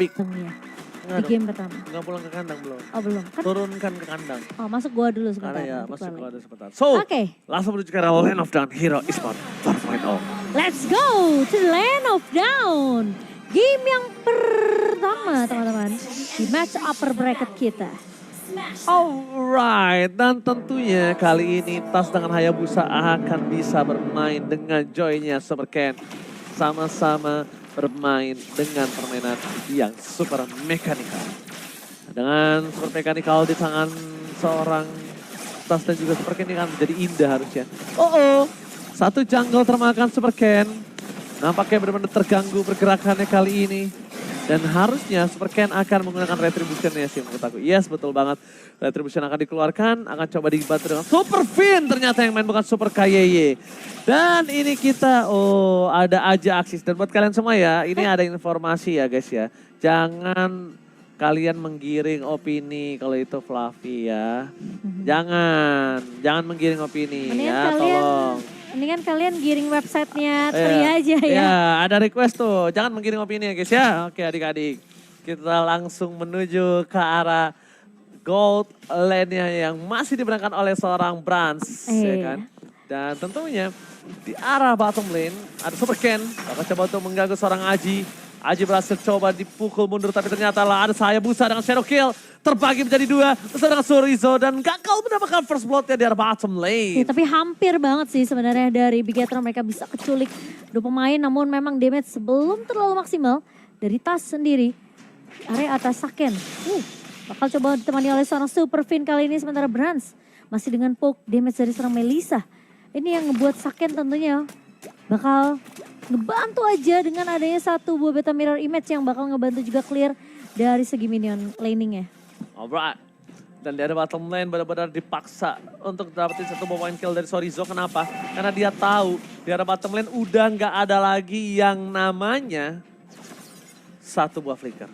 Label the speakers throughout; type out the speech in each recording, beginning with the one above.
Speaker 1: pick.
Speaker 2: Di game pertama.
Speaker 1: Nggak pulang ke kandang belum.
Speaker 2: Oh belum. Kan,
Speaker 1: Turunkan ke kandang.
Speaker 2: oh masuk gua dulu sebentar.
Speaker 1: Karena ya
Speaker 2: nanti
Speaker 1: masuk
Speaker 2: balik.
Speaker 1: gua ada sebentar. So,
Speaker 2: Oke.
Speaker 1: langsung menuju ke arah Land of Dawn Hero Esport 4.0.
Speaker 2: Let's go to Land of Dawn. Game yang pertama teman-teman. Di match upper bracket kita.
Speaker 1: Alright, dan tentunya kali ini Tas dengan Hayabusa akan bisa bermain dengan Joy-nya Super Ken. Sama-sama bermain dengan permainan yang super mekanikal. Dengan super mekanikal di tangan seorang Tas dan juga Super Ken ini akan menjadi indah harusnya. Satu jungle termakan Super Ken. Nampaknya benar-benar terganggu pergerakannya kali ini. Dan harusnya Super Ken akan menggunakan Retribution-nya sih menurut aku. Yes, betul banget. Retribution akan dikeluarkan, akan coba dibantu dengan Super Fin. Ternyata yang main bukan Super KYY. Dan ini kita, ada aja aksis. Dan buat kalian semua ya, ini ada informasi ya guys ya. Jangan kalian menggiring opini kalau itu Fluffy ya. Jangan menggiring opini ya, tolong.
Speaker 2: Mendingan kalian giring websitenya Tri aja ya.
Speaker 1: Ya, ada request tuh. Jangan menggiring opini ya guys ya. Oke adik-adik. Kita langsung menuju ke arah gold lane-nya yang masih dimenangkan oleh seorang Brans. Ya kan? Dan tentunya di arah bottom lane ada Super Ken. Akan coba untuk mengganggu seorang Aji. Aji berhasil coba dipukul mundur tapi ternyata lah ada Hayabusa dengan Shadow Kill. Terbagi menjadi dua bersama dengan Surizo dan gagal mendapatkan first blood-nya di arah bottom lane.
Speaker 2: Ya, tapi hampir banget sih sebenarnya dari Bigetron mereka bisa keculik dua pemain namun memang damage belum terlalu maksimal dari Tas sendiri. Area atas Saken. Bakal coba ditemani oleh seorang Super Fin kali ini sementara Brans masih dengan poke damage dari seorang Melissa. Ini yang ngebuat Saken tentunya bakal ngebantu aja dengan adanya satu buah beta mirror image yang bakal ngebantu juga clear dari segi minion laningnya.
Speaker 1: Alright. Dan di arah bottom lane benar-benar dipaksa untuk dapetin satu point kill dari Sorizo. Kenapa? Karena dia tahu di arah bottom lane udah nggak ada lagi yang namanya satu buah flicker.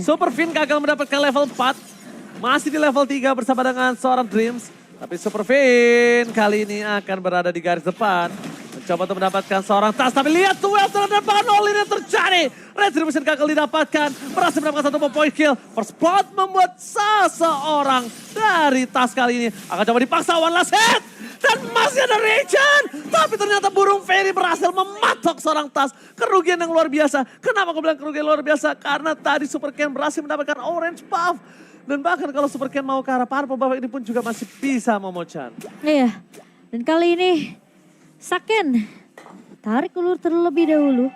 Speaker 1: Super Fin gagal mendapatkan level 4. Masih di level 3 bersama dengan seorang Dreams. Tapi Super Fin kali ini akan berada di garis depan. Mencoba untuk mendapatkan seorang Tas. Tapi lihat tuh terhadap all ini terjadi. Retribution gagal didapatkan. Berhasil mendapatkan satu point kill. First blood membuat seseorang dari Tas kali ini akan coba dipaksa one last hit. Dan masih ada Regen. Tapi ternyata burung Fairy berhasil mematok seorang Tas. Kerugian yang luar biasa. Kenapa aku bilang kerugian luar biasa? Karena tadi Super Ken berhasil mendapatkan orange buff. Dan bahkan kalau Super Ken mau ke arah purple buff ini pun juga masih bisa memochan.
Speaker 2: Iya. Dan kali ini Saken tarik ulur terlebih dahulu.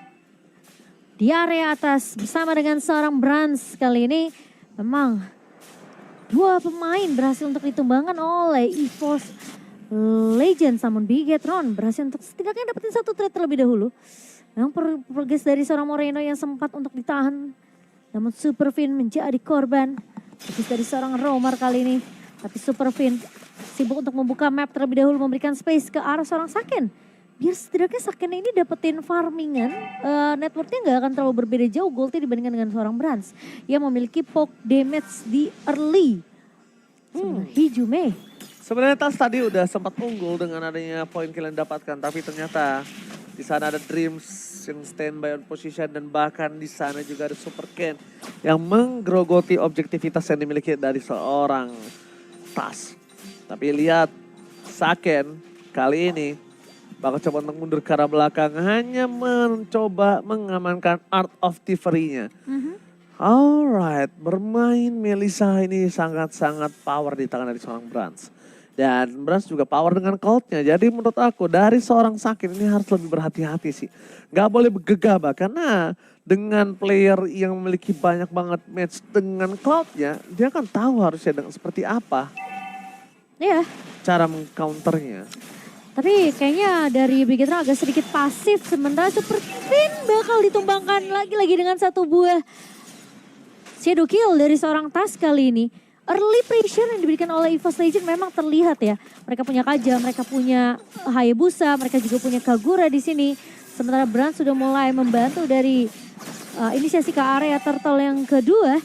Speaker 2: Di area atas bersama dengan seorang Brans kali ini memang dua pemain berhasil untuk ditumbangkan oleh EVOS Legends. Namun Bigetron berhasil untuk setidaknya dapetin satu trade terlebih dahulu. Memang progres dari seorang Moreno yang sempat untuk ditahan. Namun Super Fin menjadi korban. Progres dari seorang Romer kali ini. Tapi Super Fin sibuk untuk membuka map terlebih dahulu, memberikan space ke arah seorang Saken. Biar setidaknya Saken ini dapetin farmingan, networknya nggak akan terlalu berbeda jauh goldnya dibandingkan dengan seorang Brans. Yang memiliki poke damage di early. Hijume.
Speaker 1: Sebenarnya Tas tadi udah sempat unggul dengan adanya poin kill yang dapatkan. Tapi ternyata di sana ada Dreams yang standby on position. Dan bahkan di sana juga ada Super Ken yang menggerogoti objektivitas yang dimiliki dari seorang Tas. Tapi lihat Saken kali ini bakal coba untuk mundur ke arah belakang. Hanya mencoba mengamankan Art of Thievery-nya. Alright, bermain Melissa ini sangat-sangat power di tangan dari seorang Brans. Dan Brans juga power dengan Colt-nya. Jadi menurut aku dari seorang Saken ini harus lebih berhati-hati sih. Gak boleh gegabah karena dengan player yang memiliki banyak banget match dengan Colt-nya. Dia kan tahu harusnya dengan seperti apa.
Speaker 2: Iya.
Speaker 1: Cara mengcounternya.
Speaker 2: Tapi kayaknya dari Bigetron agak sedikit pasif. Sementara Super Fin bakal ditumbangkan lagi-lagi dengan satu buah shadow kill dari seorang Tas kali ini. Early pressure yang diberikan oleh EVOS Legends memang terlihat ya. Mereka punya Kaja, mereka punya Hayabusa, mereka juga punya Kagura di sini. Sementara Brand sudah mulai membantu dari inisiasi ke area turtle yang kedua.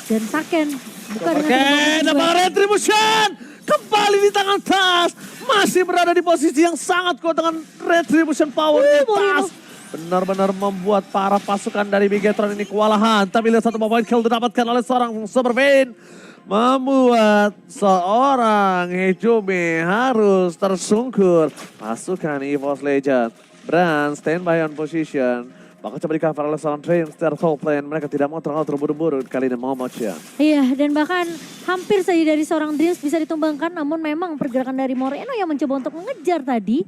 Speaker 2: Dan Saken buka dengan
Speaker 1: Retribution kembali di tangan Tas. Masih berada di posisi yang sangat kuat dengan Retribution power Tas. benar-benar membuat para pasukan dari Bigetron ini kewalahan. Tapi lihat satu point kill didapatkan oleh seorang Super Vayne. Membuat seorang Hejome harus tersungkur. Pasukan EVOS Legend. Brand standby on position. Bakal coba di-cover oleh seorang Dreams dari top lane. Mereka tidak mau terlalu terburu-buru kali ini Momocha.
Speaker 2: Iya, dan bahkan hampir saja dari seorang Dreams bisa ditumbangkan. Namun memang pergerakan dari Moreno yang mencoba untuk mengejar tadi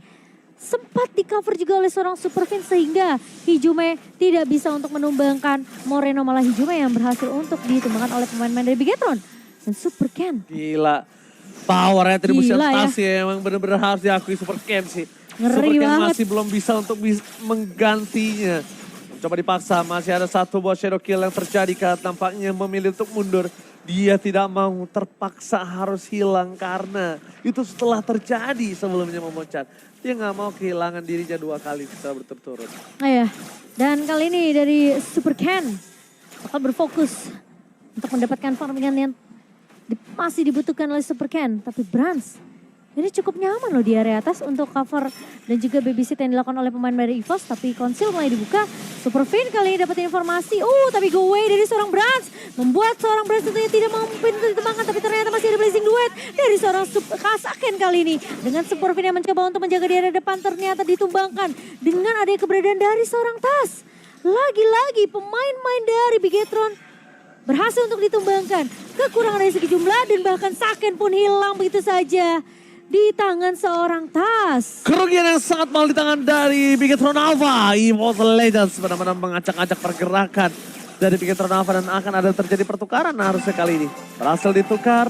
Speaker 2: sempat di-cover juga oleh seorang Super Vayne sehingga Hijime tidak bisa untuk menumbangkan Moreno. Malah Hijime yang berhasil untuk ditumbangkan oleh pemain-pemain dari Bigetron. Dan Super Ken.
Speaker 1: Gila. Power retribution
Speaker 2: Gila,
Speaker 1: tas ya. Emang bener-bener harus diakui Super Ken sih.
Speaker 2: Ngeri
Speaker 1: Super Ken
Speaker 2: banget.
Speaker 1: masih belum bisa untuk menggantinya. Coba dipaksa, masih ada satu buat shadow kill yang terjadi karena tampaknya memilih untuk mundur. Dia tidak mau, terpaksa harus hilang karena itu setelah terjadi sebelumnya memucat. Dia nggak mau kehilangan dirinya 2 kali secara berturut-turut.
Speaker 2: Iya, dan kali ini dari Super Ken bakal berfokus untuk mendapatkan farmingan yang masih dibutuhkan oleh Super Ken. Tapi Brans ini cukup nyaman loh di area atas untuk cover dan juga babysit yang dilakukan oleh pemain dari EVOS. Tapi konsil mulai dibuka. Super Vayne kali ini dapat informasi. Tapi go away dari seorang Brans. Membuat seorang Brans tentunya tidak mampu untuk ditembakkan. Tapi ternyata masih ada blazing duet dari seorang Kasaken kali ini. Dengan Super Vayne yang mencoba untuk menjaga di area depan ternyata ditumbangkan. Dengan adanya keberadaan dari seorang Tas. Lagi-lagi pemain-pemain dari Bigetron berhasil untuk ditumbangkan. Kekurangan dari segi jumlah dan bahkan Saken pun hilang begitu saja di tangan seorang Tas.
Speaker 1: Kerugian yang sangat mahal di tangan dari Bigetron Alpha. EVOS Legends benar-benar mengacak-acak pergerakan dari Bigetron Alpha dan akan ada terjadi pertukaran harusnya kali ini. Berhasil ditukar,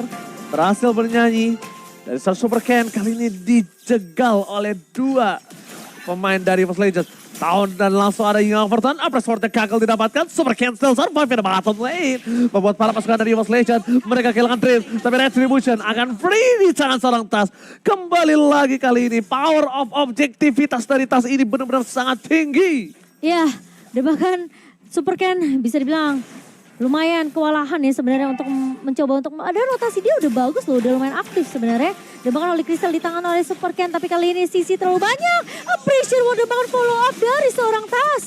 Speaker 1: berhasil bernyanyi. Dari Super Ken kali ini dijegal oleh 2 pemain dari EVOS Legends. Dan langsung ada Young Overton, Upper Sword yang gagal didapatkan. Super Ken still survive in the bottom lane. Membuat para pasukan dari EVOS Legends, mereka kehilangan Dream. Tapi Retribution akan free di tangan seorang Tas. Kembali lagi kali ini, power of objektivitas dari Tas ini benar-benar sangat tinggi.
Speaker 2: Ya, dan bahkan Super Ken bisa dibilang lumayan kewalahan ya sebenarnya untuk mencoba untuk ada rotasi dia udah bagus loh, udah lumayan aktif sebenarnya. Dan bahkan oleh Crystal di tangan oleh Super Ken, tapi kali ini sisi terlalu banyak. Appreciate udah bahkan follow up dari seorang Tas.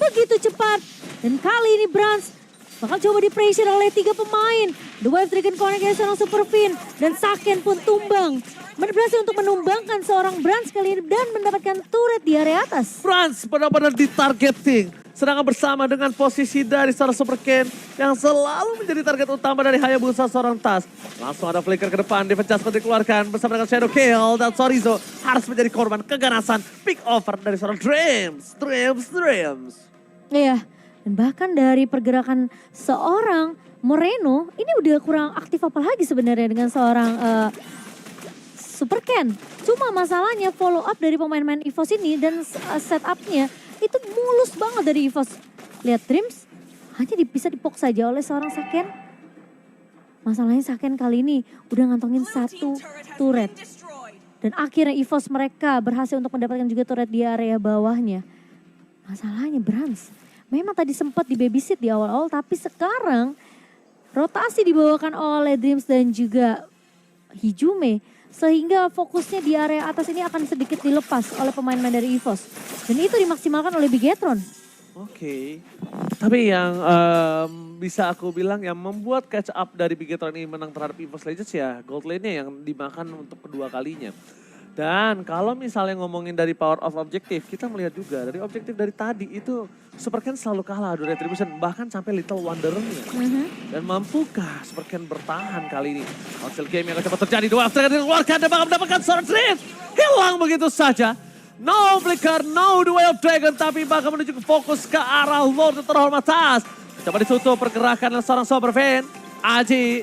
Speaker 2: Begitu cepat. Dan kali ini Brans bakal coba di pressure oleh 3 pemain. The Wave Dragon Connect dari seorang Super Vayne. Dan Saken pun tumbang. Berhasil untuk menumbangkan seorang Brans kali ini dan mendapatkan turret di area atas.
Speaker 1: Brans benar-benar ditargeting. Sedangkan bersama dengan posisi dari seorang Super Ken yang selalu menjadi target utama dari Hayabusa seorang Tas. Langsung ada flicker ke depan, defense seperti dikeluarkan bersama dengan Shadow Kill dan Sorizo harus menjadi korban keganasan pick over dari seorang Dreams.
Speaker 2: Iya, dan bahkan dari pergerakan seorang Moreno ini udah kurang aktif apalagi sebenarnya dengan seorang Super Ken. Cuma masalahnya follow up dari pemain-pemain EVOS ini dan setupnya itu mulus banget dari EVOS. Lihat Dreams hanya bisa dipok saja oleh seorang Saken. Masalahnya Saken kali ini udah ngantongin 1 turret. Dan akhirnya EVOS mereka berhasil untuk mendapatkan juga turret di area bawahnya. Masalahnya Brans memang tadi sempat di babysit di awal-awal, tapi sekarang rotasi dibawakan oleh Dreams dan juga Hijime. Sehingga fokusnya di area atas ini akan sedikit dilepas oleh pemain-pemain dari EVOS. Dan itu dimaksimalkan oleh Bigetron.
Speaker 1: Oke. Tapi yang bisa aku bilang yang membuat catch up dari Bigetron ini menang terhadap EVOS Legends ya gold lane-nya yang dimakan untuk kedua kalinya. Dan kalau misalnya ngomongin dari power of objective, kita melihat juga dari objektif dari tadi itu Super Ken selalu kalah adu retribution, bahkan sampai Little Wanderer-nya. Dan mampukah Super Ken bertahan kali ini? Hasil game yang cepat terjadi, 2 after dikeluarkan dan bakal mendapatkan seorang Drift. Hilang begitu saja. No flicker, no the way of dragon, tapi bakal menuju ke fokus ke arah Lord terhormat Tas. Coba ditutup pergerakan oleh seorang Super Vayne. Aji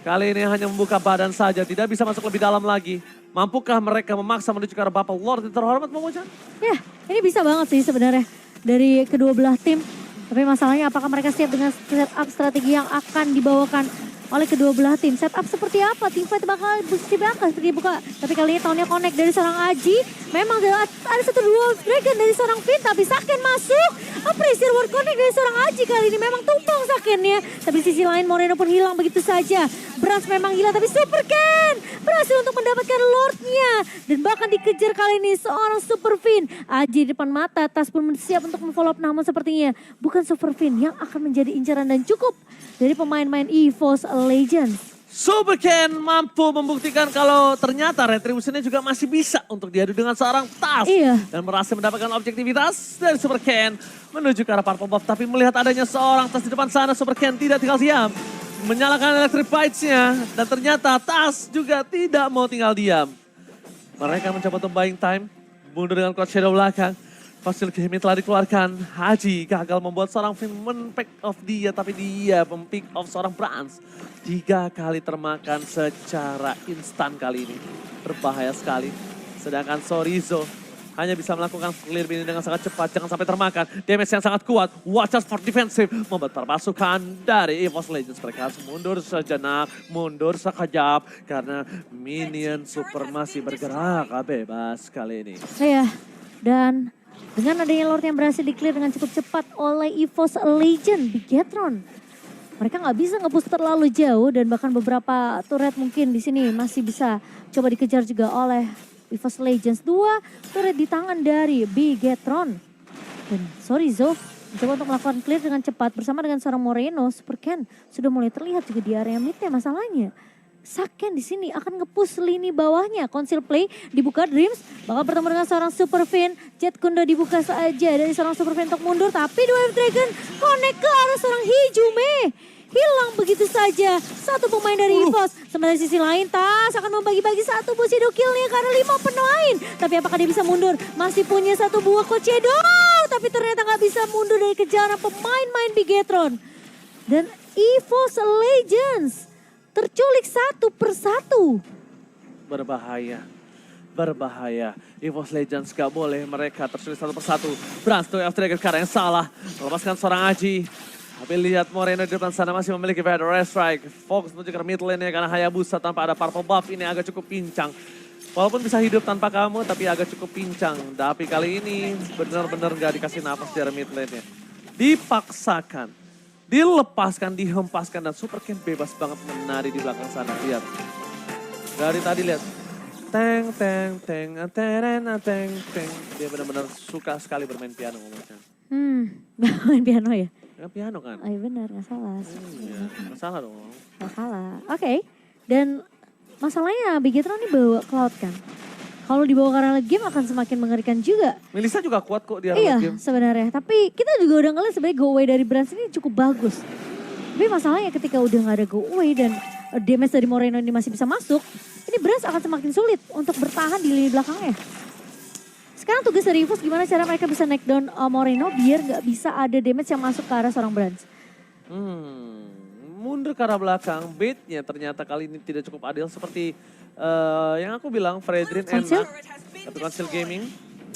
Speaker 1: kali ini hanya membuka badan saja, tidak bisa masuk lebih dalam lagi. Mampukah mereka memaksa menuju ke arah Bapak Lord yang terhormat, Momocan?
Speaker 2: Ya, ini bisa banget sih sebenarnya dari kedua belah tim. Tapi masalahnya apakah mereka siap dengan setup strategi yang akan dibawakan oleh kedua belah tim. Setup seperti apa? Teamfight bakal seperti buka. Tapi kali ini tahunnya connect dari seorang Aji. Memang ada satu dua dragon dari seorang Finn. Tapi Saken masuk. Appreciate word connect dari seorang Aji kali ini. Memang tumpang Saken. Ken-nya. Tapi sisi lain Moreno pun hilang begitu saja. Brans memang hilang tapi Super Ken berhasil untuk mendapatkan Lord-nya. Dan bahkan dikejar kali ini seorang Super Fin. Aji di depan mata, Tas pun siap untuk memfollow up, namun sepertinya bukan Super Fin yang akan menjadi incaran dan cukup dari pemain-pemain EVOS Legends.
Speaker 1: Super Ken mampu membuktikan kalau ternyata Retribution-nya juga masih bisa untuk diadu dengan seorang Tas.
Speaker 2: Iya.
Speaker 1: Dan berhasil mendapatkan objektivitas dari Super Ken menuju ke arah Purple Buff. Tapi melihat adanya seorang Tas di depan sana, Super Ken tidak tinggal diam. Menyalakan Electric Bites-nya. Dan ternyata Tas juga tidak mau tinggal diam. Mereka mencoba untuk buying time. Mundur dengan Cloud Shadow belakang. Fosil Game telah dikeluarkan. Haji gagal membuat seorang Fin men-pick off dia. Tapi dia mem-pick off seorang Brans. 3 kali termakan secara instan kali ini. Berbahaya sekali. Sedangkan Sorizo hanya bisa melakukan clear ini dengan sangat cepat. Jangan sampai termakan. Damage yang sangat kuat. Watch out for defensive. Membentar pasukan dari EVOS Legends. Mereka harus mundur sejenak. Mundur sekejap. Karena minion super masih bergerak bebas kali ini.
Speaker 2: Iya, dan dengan adanya Lord yang berhasil di-clear dengan cukup cepat oleh EVOS Legend, Bigetron. Mereka nggak bisa nge-push terlalu jauh dan bahkan beberapa turret mungkin di sini masih bisa coba dikejar juga oleh EVOS Legends. 2 turret di tangan dari Bigetron. Dan Sorizo mencoba untuk melakukan clear dengan cepat bersama dengan seorang Moreno. Super Ken sudah mulai terlihat juga di area midnya masalahnya. Saken di sini akan nge-push lini bawahnya. Conceal play dibuka Dreams. Bakal bertemu dengan seorang Super Fin. Jet Kundo dibuka saja dari seorang Super Fin untuk mundur. Tapi Dwarf Dragon connect ke arah seorang Hijume. Hilang begitu saja. Satu pemain dari EVOS. Sementara di sisi lain Tas akan membagi-bagi satu Bushido kill-nya karena 5 pemain. Tapi apakah dia bisa mundur? Masih punya satu buah Kocedo. Tapi ternyata nggak bisa mundur dari kejaran pemain-main Bigetron. Dan EVOS Legends terculik satu persatu.
Speaker 1: Berbahaya. Berbahaya. EVOS Legends gak boleh mereka terculik satu persatu. Brans tuh after karena yang salah. Melepaskan seorang Aji. Tapi lihat Moreno di depan sana masih memiliki Vader Rare Strike. Fokus menuju ke mid lane-nya karena Hayabusa tanpa ada Purple Buff ini agak cukup pincang. Walaupun bisa hidup tanpa kamu tapi agak cukup pincang. Tapi kali ini benar-benar gak dikasih nafas di area mid lane-nya. Dipaksakan. Dilepaskan, dihempaskan dan Super Ken bebas banget menari di belakang sana. Lihat. Dari tadi lihat. Teng, teng, teng, teng, teng, teng. Dia benar-benar suka sekali bermain piano ngomongnya.
Speaker 2: Main piano ya?
Speaker 1: Ya, piano kan?
Speaker 2: Oh iya benar, gak salah.
Speaker 1: Iya, gak salah dong.
Speaker 2: Gak salah. Oke. Dan masalahnya Bigetron ini bawa Cloud kan. Kalau dibawa ke arah game akan semakin mengerikan juga.
Speaker 1: Melissa juga kuat kok di arah
Speaker 2: Iya
Speaker 1: game.
Speaker 2: sebenarnya. Tapi kita juga udah ngeliat sebenarnya go away dari Brans ini cukup bagus. Tapi masalahnya ketika udah gak ada go away dan damage dari Moreno ini masih bisa masuk. Ini Brans akan semakin sulit untuk bertahan di lini belakangnya. Sekarang tugas dari EVOS gimana cara mereka bisa naik down Moreno biar gak bisa ada damage yang masuk ke arah seorang Brans.
Speaker 1: Mundur ke arah belakang. Bait-nya ternyata kali ini tidak cukup adil seperti yang aku bilang, Fredrin enak, tapi Conceal Gaming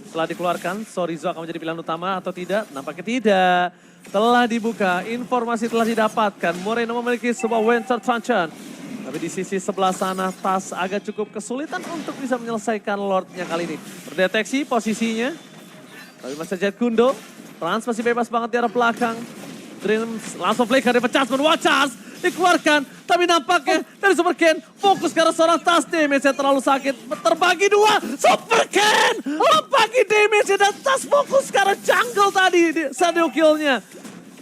Speaker 1: setelah dikeluarkan, Sorizo akan menjadi pilihan utama atau tidak? Nampaknya tidak. Telah dibuka, informasi telah didapatkan. Moreno memiliki sebuah Winter Truncheon. Tapi di sisi sebelah sana, Tas agak cukup kesulitan untuk bisa menyelesaikan Lord-nya kali ini. Terdeteksi posisinya, tapi masih Jet Kundo. Trans masih bebas banget di arah belakang. Dreams langsung flicker dari Chasman, Watchas dikeluarkan. Tapi nampaknya dari Super Ken fokus ke arah seorang Tas. Damage-nya terlalu sakit, terbagi 2. Super Ken membagi damage-nya dan Tas fokus ke arah jungle tadi di shadow kill-nya.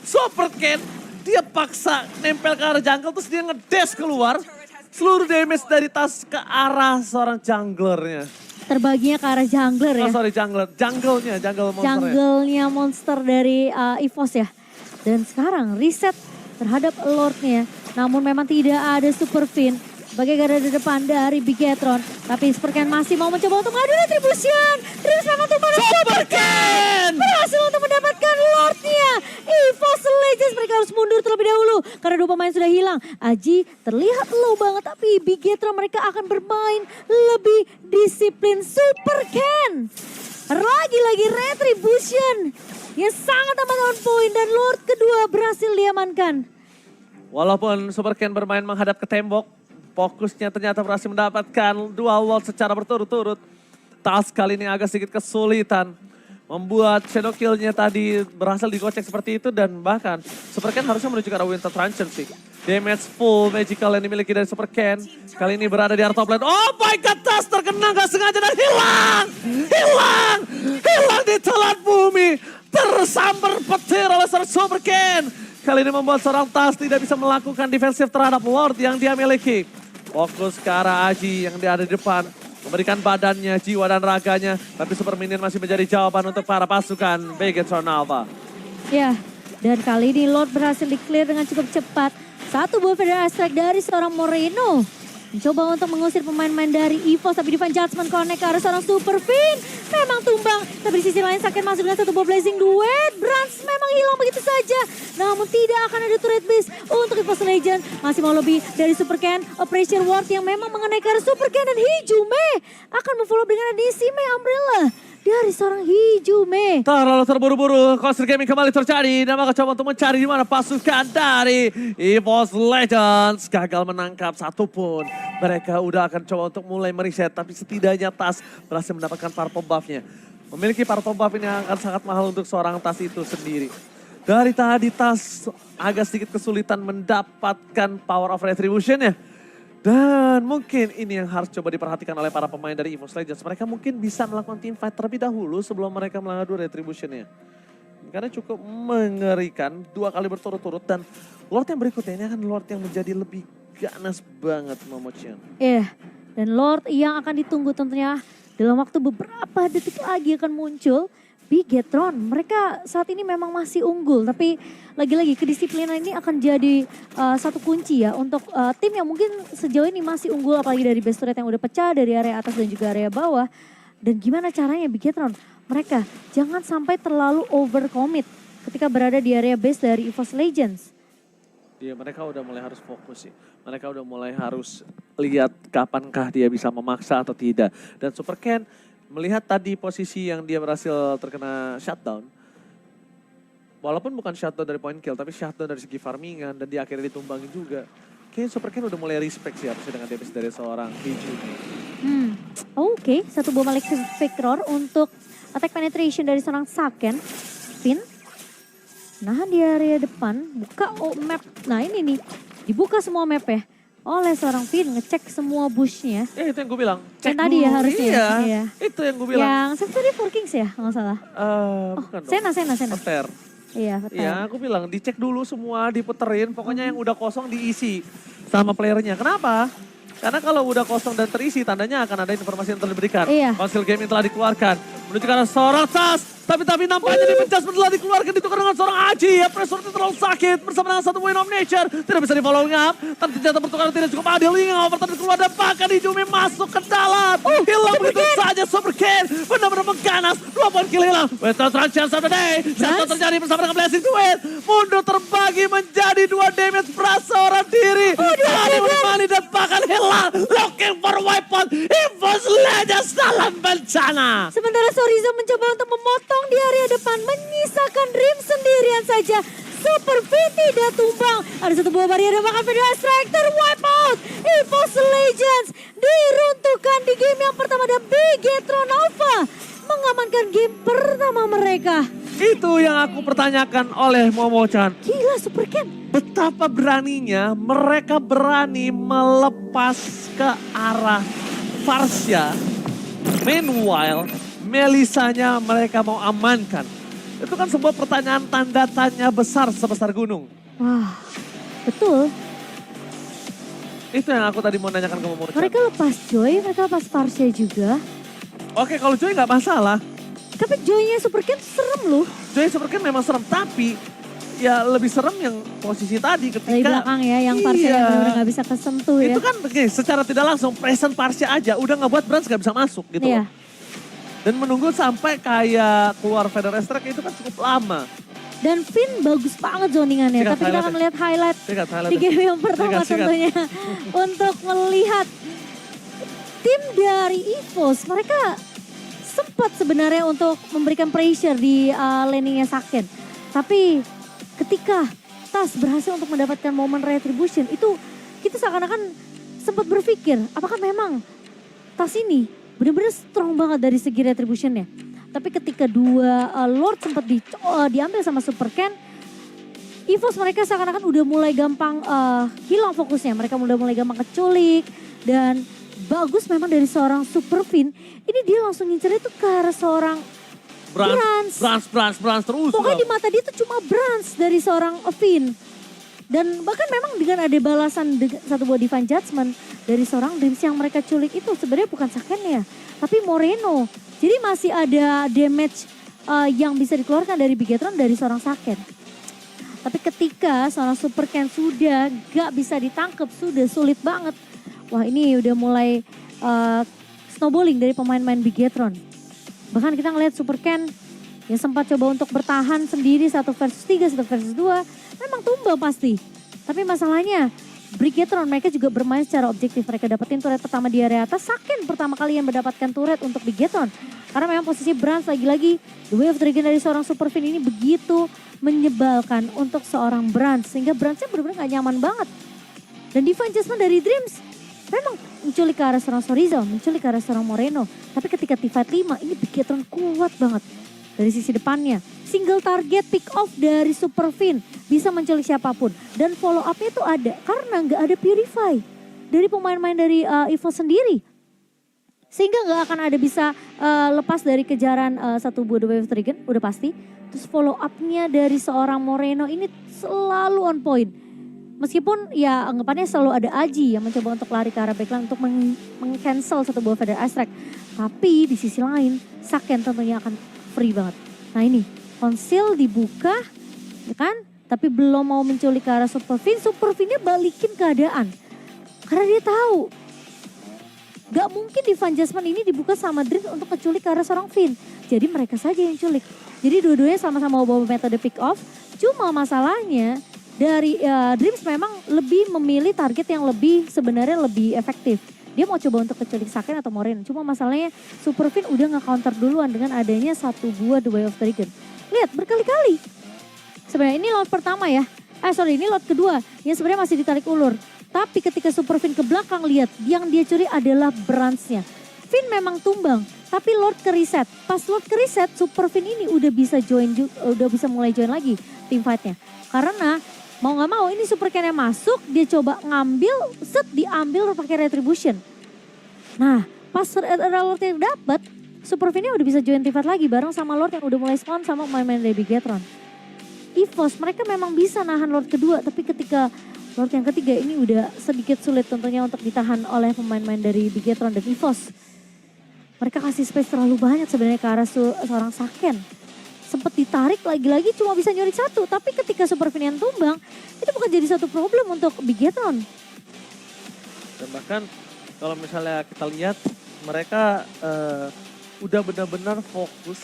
Speaker 1: Super Ken dia paksa nempel ke arah jungle terus dia ngedash keluar. Seluruh damage dari Tas ke arah seorang junglernya.
Speaker 2: Terbaginya ke arah jungler ya.
Speaker 1: Oh sorry jungler, jungle monsternya.
Speaker 2: Jungle-nya monster dari EVOS ya. Dan sekarang reset terhadap Lord-nya. Namun memang tidak ada Super Fin sebagai garda depan dari Bigetron. Tapi Super Ken masih mau mencoba untuk ngadu Retribution. Dreams memang tuh pada Super Ken berhasil untuk mendapatkan Lord-nya. EVOS Legends mereka harus mundur terlebih dahulu karena 2 pemain sudah hilang. Aji terlihat low banget tapi Bigetron mereka akan bermain lebih disiplin. Super Ken lagi-lagi Retribution yang sangat amat on point dan Lord kedua berhasil diamankan.
Speaker 1: Walaupun Super Ken bermain menghadap ke tembok, fokusnya ternyata berhasil mendapatkan 2 Lord secara berturut-turut. Tas kali ini agak sedikit kesulitan. membuat shadow kill-nya tadi berhasil digocek seperti itu dan bahkan Super Ken harusnya menuju ke arah Winter Truncheon sih. Damage full magical yang dimiliki dari Super Ken. Kali ini berada di area top lane. Oh my god, Tas terkena gak sengaja dan hilang! Hilang di telan bumi. Tersambar petir oleh seorang Super Ken. Kali ini membuat seorang Tas tidak bisa melakukan defensif terhadap Lord yang dia miliki. Fokus ke arah Aji yang dia ada di depan. Memberikan badannya, jiwa dan raganya. Tapi Super Minion masih menjadi jawaban untuk para pasukan Begetron Alpha.
Speaker 2: Ya, dan kali ini Lord berhasil di-clear dengan cukup cepat. Satu buah Federal Strike dari seorang Moreno. Mencoba untuk mengusir pemain-pemain dari EVOS, tapi Divine Judgment connect ke arah seorang Super Fin. Memang tumbang, tapi di sisi lain Saken masuk dengan satu buah Blazing Duet. Brans memang hilang begitu saja. Namun tidak akan ada turret base untuk EVOS Legend. Masih mau lebih dari Super Ken. Operation Ward yang memang mengenai ke arah Super Ken dan Hijume akan memfollow dengan Nisime Umbrella dari seorang Hijume.
Speaker 1: Terlalu terburu-buru, Coaster Gaming kembali terjadi dan maka coba untuk mencari di mana pasukan dari EVOS Legends. Gagal menangkap satupun. Mereka udah akan coba untuk mulai mereset, tapi setidaknya Tas berhasil mendapatkan power buff-nya. Memiliki power buff ini akan sangat mahal untuk seorang Tas itu sendiri. Dari tadi Tas agak sedikit kesulitan mendapatkan power of retribution-nya. Dan mungkin ini yang harus coba diperhatikan oleh para pemain dari EVOS Legends. Mereka mungkin bisa melakukan team fight terlebih dahulu sebelum mereka mengadu retribution-nya. Karena cukup mengerikan 2 kali berturut-turut dan Lord yang berikutnya ini akan Lord yang menjadi lebih ganas banget Momochan.
Speaker 2: Iya, dan Lord yang akan ditunggu tentunya dalam waktu beberapa detik lagi akan muncul. Bigetron, mereka saat ini memang masih unggul, tapi lagi-lagi kedisiplinan ini akan jadi satu kunci ya untuk tim yang mungkin sejauh ini masih unggul, apalagi dari base turret yang udah pecah dari area atas dan juga area bawah. Dan gimana caranya Bigetron? Mereka jangan sampai terlalu overcommit ketika berada di area base dari EVOS Legends.
Speaker 1: Iya, mereka udah mulai harus fokus sih. Mereka udah mulai harus lihat kapankah dia bisa memaksa atau tidak. Dan Super Ken melihat tadi posisi yang dia berhasil terkena shutdown. Walaupun bukan shutdown dari point kill, tapi shutdown dari segi farmingan dan dia akhirnya ditumbangin juga. Kayaknya Super Ken udah mulai respect sih harusnya dengan damage dari seorang Hijume.
Speaker 2: Oke, satu buah Malefic Roar untuk attack penetration dari seorang Saken. Fin. Nahan di area depan, buka map. Nah ini nih, dibuka semua map ya. Oleh seorang Fin, ngecek semua bushnya.
Speaker 1: Itu yang gue bilang. Cek
Speaker 2: tadi ya harusnya.
Speaker 1: Iya, itu yang gue bilang.
Speaker 2: Yang tadi 4Kings ya, kalau nggak salah.
Speaker 1: Bukan dong.
Speaker 2: Sena.
Speaker 1: Peter.
Speaker 2: Iya, betul.
Speaker 1: Iya, aku bilang dicek dulu semua, diputerin. Pokoknya yang udah kosong diisi sama playernya. Kenapa? Karena kalau udah kosong dan terisi, tandanya akan ada informasi yang telah diberikan.
Speaker 2: Iya.
Speaker 1: Council Gaming telah dikeluarkan. Menuju ke arah seorang Tas. Tapi nampaknya Divine telah dikeluarkan, ditukar dengan seorang Aji. Ya, pressure terlalu sakit bersama dengan satu win of nature. Tidak bisa di following up. Tapi ternyata pertukaran tidak cukup adil. Over tadi keluar dan bahkan Hijume masuk ke dalam. Hilang begitu saja Super Ken. Benar-benar mengganas. 2 poin kill hilang. Winter Truncheon of the day. Satu terjadi bersama dengan Blazing Duet. Mundur terbagi menjadi 2 damage seorang diri. Tadi menemani dan bahkan hilang. Looking for weapon. EVOS Legends dalam bencana.
Speaker 2: Sementara Sorizo mencoba untuk memotong di area depan, menyisakan Dream sendirian saja. Super Fit tidak tumbang. Ada satu buah barrier dan bahkan Federal Strike terwipe out. EVOS Legends diruntuhkan di game yang pertama dan Bigetron Alpha mengamankan game pertama mereka.
Speaker 1: Itu yang aku pertanyakan oleh Momochan.
Speaker 2: Gila Super Ken.
Speaker 1: Betapa beraninya mereka berani melepas ke arah Farsha. Meanwhile, Melisanya mereka mau amankan. Itu kan sebuah pertanyaan tanda tanya besar sebesar gunung.
Speaker 2: Wah, betul.
Speaker 1: Itu yang aku tadi mau nanyakan ke Momochan.
Speaker 2: Mereka lepas Joy, mereka lepas Farsha juga.
Speaker 1: Oke, kalau Joy nggak masalah.
Speaker 2: Tapi Joy-nya Super Ken serem loh.
Speaker 1: Joy Super Ken memang serem, tapi ya lebih serem yang posisi tadi ketika.
Speaker 2: Dari belakang ya, yang Farsha yang benar-benar nggak bisa kesentuh ya.
Speaker 1: Itu kan begini, secara tidak langsung present Farsha aja udah ngebuat Brans nggak bisa masuk gitu loh. Dan menunggu sampai kayak keluar Federal Strike itu kan cukup lama.
Speaker 2: Dan Fin bagus banget zoningannya. Tapi kita akan melihat highlight di game yang pertama tentunya. Untuk melihat tim dari EVOS. Mereka sempat sebenarnya untuk memberikan pressure di laningnya Saken. Tapi ketika Tas berhasil untuk mendapatkan momen retribution. Itu kita seakan-akan sempat berpikir apakah memang Tas ini benar-benar strong banget dari segi retributionnya. Tapi ketika dua Lord sempat diambil sama Super Ken, EVOS mereka seakan-akan udah mulai gampang hilang fokusnya. Mereka udah mulai gampang keculik dan bagus memang dari seorang Super Fin. Ini dia langsung ngincer itu ke arah seorang
Speaker 1: Brans terus.
Speaker 2: Pokoknya di mata dia tuh cuma Brans dari seorang Fin. Dan bahkan memang dengan ada balasan satu buah Divine Judgment dari seorang Dreams yang mereka culik itu sebenarnya bukan Saken ya, tapi Moreno. Jadi masih ada damage yang bisa dikeluarkan dari Bigetron dari seorang Saken. Tapi ketika seorang Super Ken sudah gak bisa ditangkap, sudah sulit banget. Wah ini udah mulai snowballing dari pemain-pemain Bigetron. Bahkan kita ngeliat Super Ken yang sempat coba untuk bertahan sendiri 1 versus 3, 1 versus 2. Memang tumbang pasti. Tapi masalahnya Bigetron mereka juga bermain secara objektif. Mereka dapetin turret pertama di area atas. Saken pertama kali yang mendapatkan turret untuk Bigetron. Karena memang posisi Brans lagi-lagi The Way of Dragon dari seorang Super Fin ini begitu menyebalkan untuk seorang Brans. Sehingga Bransnya benar-benar gak nyaman banget. Dan Divine Judgment dari Dreams memang menculik ke arah seorang Sorizo, menculik ke arah seorang Moreno. Tapi ketika T-Fight 5 ini Bigetron kuat banget dari sisi depannya. Single target pick off dari Super Fin bisa menculik siapapun. Dan follow up-nya itu ada karena nggak ada Purify dari pemain-pemain dari EVOS sendiri. Sehingga nggak akan ada bisa lepas dari kejaran satu buah The Way of Dragon, udah pasti. Terus follow up-nya dari seorang Moreno ini selalu on point. Meskipun ya anggapannya selalu ada Aji yang mencoba untuk lari ke arah backline untuk meng-cancel satu buah Feather Ice Strike. Tapi di sisi lain Saken tentunya akan free banget. Nah ini konsil dibuka ya kan, tapi belum mau menculik ke arah Super Fin. Super Finnya balikin keadaan karena dia tahu gak mungkin Divine Judgment ini dibuka sama Dreams untuk menculik ke arah seorang Fin. Jadi mereka saja yang culik. Jadi dua-duanya sama-sama bawa metode pick off. Cuma masalahnya dari Dreams memang lebih memilih target yang lebih sebenarnya lebih efektif. Dia mau coba untuk keculik Saken atau Moreno. Cuma masalahnya Super Fin udah nge-counter duluan dengan adanya satu buah The Way of Dragon. Lihat berkali-kali. Sebenarnya ini lot pertama ya. Ini lot kedua yang sebenarnya masih ditarik ulur. Tapi ketika Super Fin ke belakang lihat yang dia curi adalah Bransnya. Fin memang tumbang, tapi Lord ke reset. Pas Lord ke reset, Super Fin ini udah bisa mulai join lagi team fight-nya. Karena mau gak mau ini Super Ken yang masuk, dia coba ngambil, diambil pakai Retribution. Nah pas Lord yang dapet, Super Fin-nya udah bisa join team fight lagi bareng sama Lord yang udah mulai spawn sama pemain dari Bigetron. EVOS mereka memang bisa nahan Lord kedua, tapi ketika Lord yang ketiga ini udah sedikit sulit tentunya untuk ditahan oleh pemain-pemain dari Bigetron dan EVOS. Mereka kasih space terlalu banyak sebenarnya ke arah seorang Saken. Sempat ditarik lagi-lagi cuma bisa nyurik satu. Tapi ketika Super Fin yang tumbang, itu bukan jadi satu problem untuk Bigetron.
Speaker 1: Dan bahkan kalau misalnya kita lihat mereka udah benar-benar fokus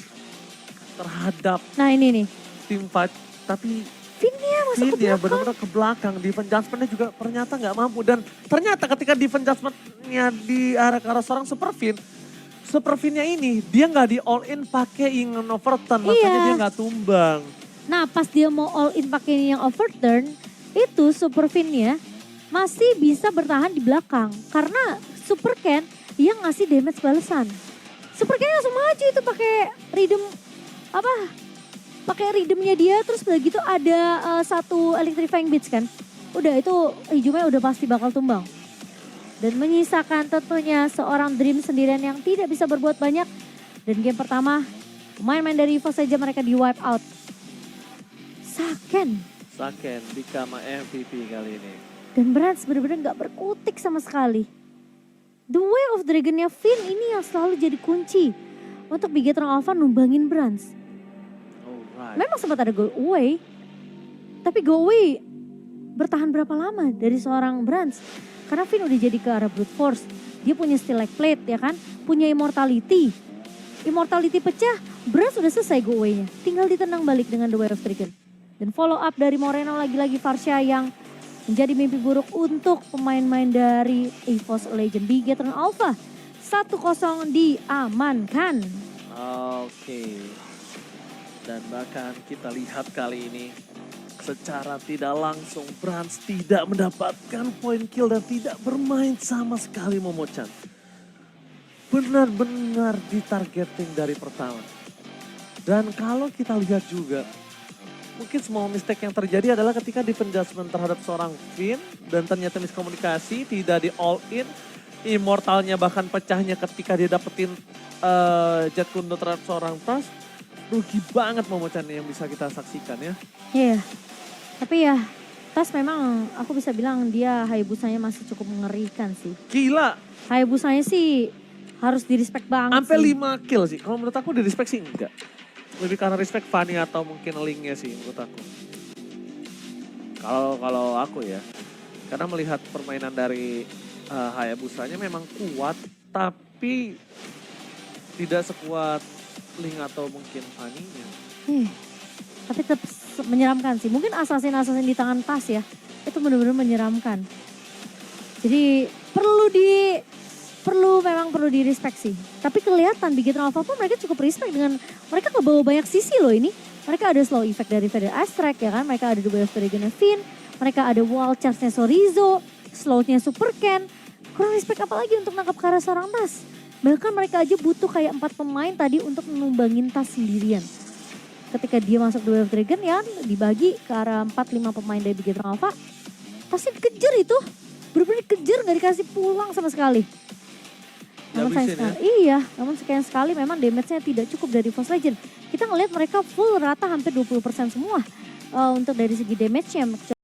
Speaker 1: terhadap
Speaker 2: Nah ini nih.
Speaker 1: team fight. Tapi
Speaker 2: Fin-nya masuk ke belakang.
Speaker 1: benar-benar ke belakang. Defense Judgment-nya juga ternyata nggak mampu. Dan ternyata ketika Defense Judgment-nya di arah ke arah seorang Super Fin-nya ini dia nggak di all in pakai yang overturn. Makanya dia nggak tumbang.
Speaker 2: Nah pas dia mau all in pakai yang overturn, itu Super Fin-nya masih bisa bertahan di belakang. Karena Super Ken dia ngasih damage balasan. Super Ken langsung maju itu pakai rhythm pakai rhythmnya dia, terus udah gitu ada satu electrifying beats kan. Udah itu hijaunya udah pasti bakal tumbang. Dan menyisakan tentunya seorang Dream sendirian yang tidak bisa berbuat banyak. Dan game pertama pemain-pemain dari EVOS saja mereka di wipe out. Saken
Speaker 1: become MVP kali ini.
Speaker 2: dan Brans benar-benar gak berkutik sama sekali. The Way of Dragon-nya Fin ini yang selalu jadi kunci untuk Bigetron Alpha numbangin Brans. Memang sempat ada go away, tapi go away bertahan berapa lama dari seorang Brans? Karena Fin udah jadi ke arah brute force. Dia punya steel like plate ya kan, punya immortality. Immortality pecah, Brans udah selesai go away-nya. Tinggal ditendang balik dengan The Way of Dragon. Dan follow up dari Moreno lagi-lagi Varsha yang menjadi mimpi buruk untuk pemain-pemain dari EVOS Legend Bigetron Alpha. 1-0 diamankan.
Speaker 1: Oke. Dan bahkan kita lihat kali ini secara tidak langsung Brans tidak mendapatkan point kill dan tidak bermain sama sekali Momochan. Benar-benar ditargeting dari pertama. Dan kalau kita lihat juga, mungkin semua mistake yang terjadi adalah ketika defense judgment terhadap seorang Finn dan ternyata miskomunikasi, tidak di all in. Immortalnya bahkan pecahnya ketika dia dapetin Jet Kundo terhadap seorang Tas. Rugi banget Momo-chan yang bisa kita saksikan ya.
Speaker 2: Iya, tapi ya Tas memang aku bisa bilang dia Hayabusanya masih cukup mengerikan sih.
Speaker 1: Gila,
Speaker 2: Hayabusanya sih harus di-respect banget
Speaker 1: sampai
Speaker 2: sih.
Speaker 1: 5 kill sih. Kalau menurut aku di respect sih enggak. Lebih karena respect Fanny atau mungkin linknya sih menurut aku. Kalau aku ya, karena melihat permainan dari Hayabusanya memang kuat, tapi tidak sekuat Link atau mungkin Fanny-nya.
Speaker 2: Tapi tetap menyeramkan sih. Mungkin assassin-assassin di tangan Tas ya, itu benar-benar menyeramkan. Jadi memang perlu di respect sih. Tapi kelihatan di Gate Alpha pun mereka cukup respect dengan mereka ngebawa banyak sisi loh ini. Mereka ada slow effect dari Vader Astrek ya kan, mereka ada double of Dragon Finn, mereka ada wall charge-nya Sorizo, slow-nya Super Ken. Kurang respect apalagi untuk nangkap ke arah seorang Tas. Bahkan mereka aja butuh kayak 4 pemain tadi untuk menumbangin Tas sendirian. Ketika dia masuk Duel of Dragon ya dibagi ke arah 4-5 pemain dari Gate Alpha. Pasti dikejar itu. Bener-bener dikejar gak dikasih pulang sama sekali. Namun sayang sekali, iya, namun sekian sekali memang damage-nya tidak cukup dari Force Legend. Kita ngelihat mereka full rata hampir 20% semua untuk dari segi damage-nya.